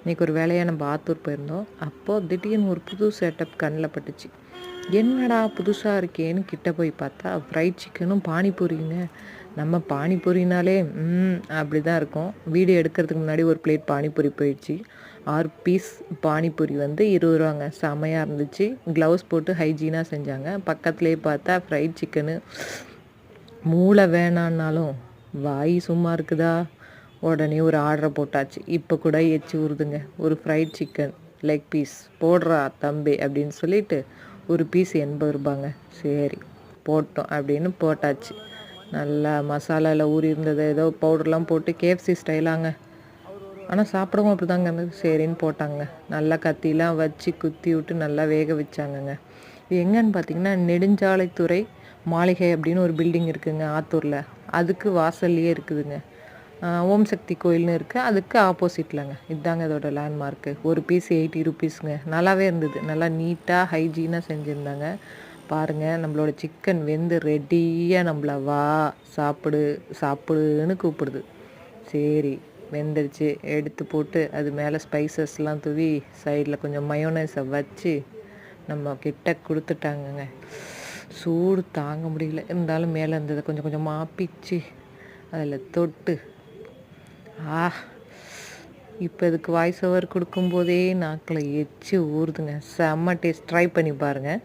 இன்றைக்கி ஒரு வேலையாக நம்ம ஆத்தூர் போயிருந்தோம். அப்போது திடீர்னு ஒரு புது செட்டப் கண்ணில் பட்டுச்சு. என்னடா புதுசாக இருக்கேன்னு கிட்ட போய் பார்த்தா ஃப்ரைட் சிக்கனும் பானிபூரிங்க. நம்ம பானிபூரினாலே அப்படி தான் இருக்கும். வீடியோ எடுக்கிறதுக்கு முன்னாடி ஒரு பிளேட் பானிபூரி போயிடுச்சு. 6 பீஸ் பானிபூரி வந்து 20 ரூபாங்க. செமையாக இருந்துச்சு. க்ளவுஸ் போட்டு ஹைஜீனாக செஞ்சாங்க. பக்கத்துலேயே பார்த்தா ஃப்ரைட் சிக்கனு. மூளை வேணான்னாலும் வாய் சும்மா இருக்குதா, உடனே ஒரு ஆர்டரை போட்டாச்சு. இப்போ கூட எச்சி ஊறுதுங்க. ஒரு ஃப்ரைட் சிக்கன் லெக் பீஸ் போடுறா தம்பி அப்படின்னு சொல்லிட்டு ஒரு பீஸ் 80 ரூபாங்க. சரி போட்டோம் அப்படின்னு போட்டாச்சு. நல்லா மசாலாவில் ஊறி இருந்தது, ஏதோ பவுடர்லாம் போட்டு KFC ஸ்டைலாங்க. ஆனால் சாப்பிடவும் அப்படி தாங்க இருந்தது. சரின்னு போட்டாங்க. நல்லா கத்திலாம் வச்சு குத்தி விட்டு நல்லா வேக வச்சாங்கங்க. இது எங்கன்னு பார்த்தீங்கன்னா நெடுஞ்சாலைத்துறை மாளிகை அப்படின்னு ஒரு பில்டிங் இருக்குதுங்க ஆத்தூரில். அதுக்கு வாசல்லையே இருக்குதுங்க. ஓம் சக்தி கோயில்னு இருக்குது, அதுக்கு ஆப்போசிட்லங்க. இதுதாங்க இதோட லேண்ட்மார்க்கு. ஒரு பீஸ் 80 ருபீஸுங்க. நல்லாவே இருந்தது. நல்லா நீட்டாக ஹைஜீனாக செஞ்சுருந்தாங்க. பாருங்கள், நம்மளோட சிக்கன் வெந்து ரெடியாக நம்மள வா சாப்பிடு சாப்பிடுன்னு கூப்பிடுது. சரி வெந்துருச்சு. எடுத்து போட்டு அது மேலே ஸ்பைசஸ்லாம் தூவி சைடில் கொஞ்சம் மயோனைஸை வச்சு நம்ம கிட்ட கொடுத்துட்டாங்கங்க. சூடு தாங்க முடியல. இருந்தாலும் மேலே இருந்ததை கொஞ்சம் கொஞ்சமாக பிச்சு அதில் தொட்டு இப்போ இதுக்கு வாய்ஸ் ஓவர் கொடுக்கும்போதே நாக்கில் எச்சி ஊறுதுங்க. செம்ம டேஸ்ட். ட்ரை பண்ணி பாருங்கள்.